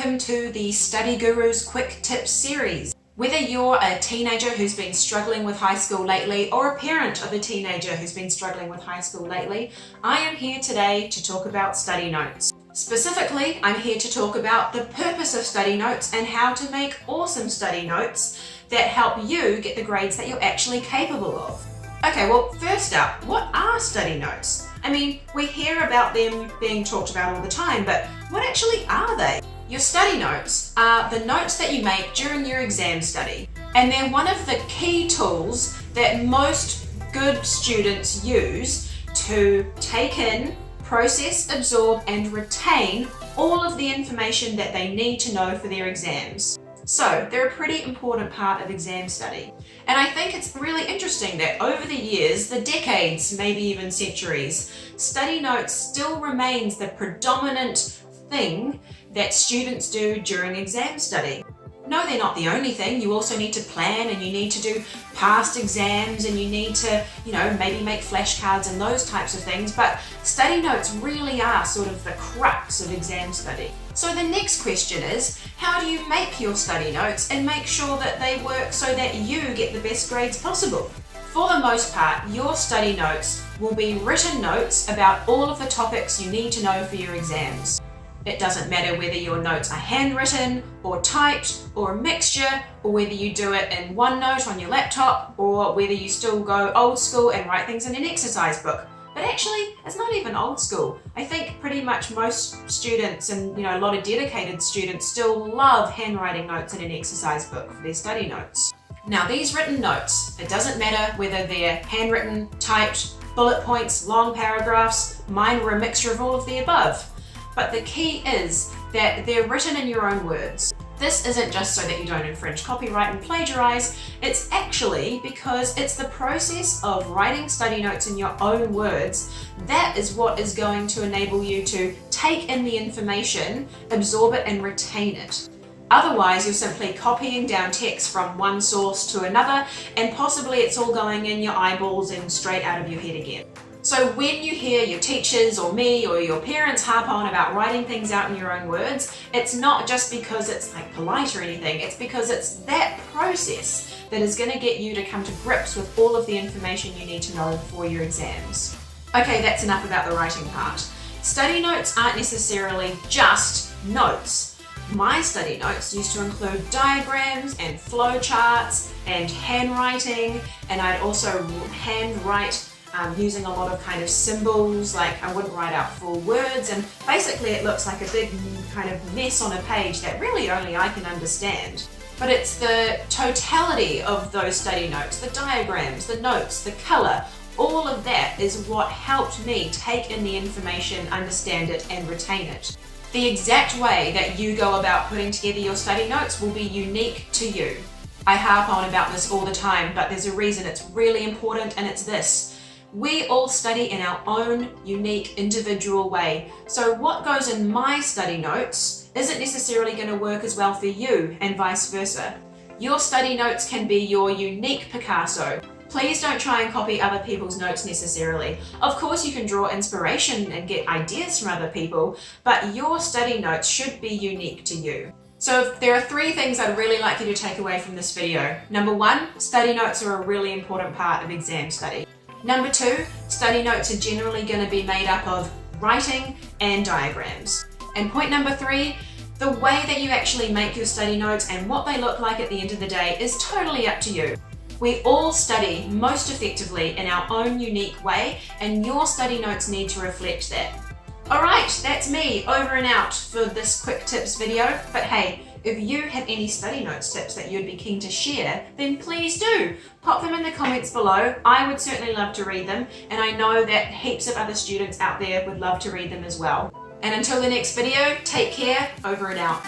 welcome to the Study Guru's Quick Tips series. Whether you're a teenager who's been struggling with high school lately or a parent of a teenager who's been struggling with high school lately, I am here today to talk about study notes. Specifically, I'm here to talk about the purpose of study notes and how to make awesome study notes that help you get the grades that you're actually capable of. Okay, well, first up, what are study notes? I mean, we hear about them being talked about all the time, but what actually are they? Your study notes are the notes that you make during your exam study, and they're one of the key tools that most good students use to take in, process, absorb, and retain all of the information that they need to know for their exams. So they're a pretty important part of exam study. And I think it's really interesting that over the years, the decades, maybe even centuries, study notes still remains the predominant thing that students do during exam study. No, they're not the only thing. You also need to plan, and you need to do past exams, and you need to, maybe make flashcards and those types of things. But study notes really are sort of the crux of exam study. So the next question is, how do you make your study notes and make sure that they work so that you get the best grades possible? For the most part, your study notes will be written notes about all of the topics you need to know for your exams. It doesn't matter whether your notes are handwritten or typed or a mixture, or whether you do it in OneNote on your laptop, or whether you still go old school and write things in an exercise book. But actually, it's not even old school. I think pretty much most students and a lot of dedicated students still love handwriting notes in an exercise book for their study notes. Now, these written notes, it doesn't matter whether they're handwritten, typed, bullet points, long paragraphs, mine were a mixture of all of the above. But the key is that they're written in your own words. This isn't just so that you don't infringe copyright and plagiarize, it's actually because it's the process of writing study notes in your own words that is what is going to enable you to take in the information, absorb it, and retain it. Otherwise, you're simply copying down text from one source to another, and possibly it's all going in your eyeballs and straight out of your head again. So when you hear your teachers or me or your parents harp on about writing things out in your own words, it's not just because it's polite or anything, it's because it's that process that is going to get you to come to grips with all of the information you need to know for your exams. Okay, that's enough about the writing part. Study notes aren't necessarily just notes. My study notes used to include diagrams and flowcharts and handwriting, and I'd also handwrite using a lot of kind of symbols, I wouldn't write out full words, and basically it looks like a big kind of mess on a page that really only I can understand. But it's the totality of those study notes, the diagrams, the notes, the colour, all of that is what helped me take in the information, understand it, and retain it. The exact way that you go about putting together your study notes will be unique to you. I harp on about this all the time, but there's a reason it's really important, and it's this. We all study in our own unique individual way. So what goes in my study notes isn't necessarily going to work as well for you, and vice versa. Your study notes can be your unique Picasso. Please don't try and copy other people's notes necessarily. Of course, you can draw inspiration and get ideas from other people, but your study notes should be unique to you. So there are 3 things I'd really like you to take away from this video. Number 1, study notes are a really important part of exam study. Number 2, study notes are generally going to be made up of writing and diagrams. And point number 3, the way that you actually make your study notes and what they look like at the end of the day is totally up to you. We all study most effectively in our own unique way, and your study notes need to reflect that. Alright, that's me, over and out for this quick tips video. But hey, if you have any study notes tips that you'd be keen to share, then please do. Pop them in the comments below. I would certainly love to read them, and I know that heaps of other students out there would love to read them as well. And until the next video, take care, over and out.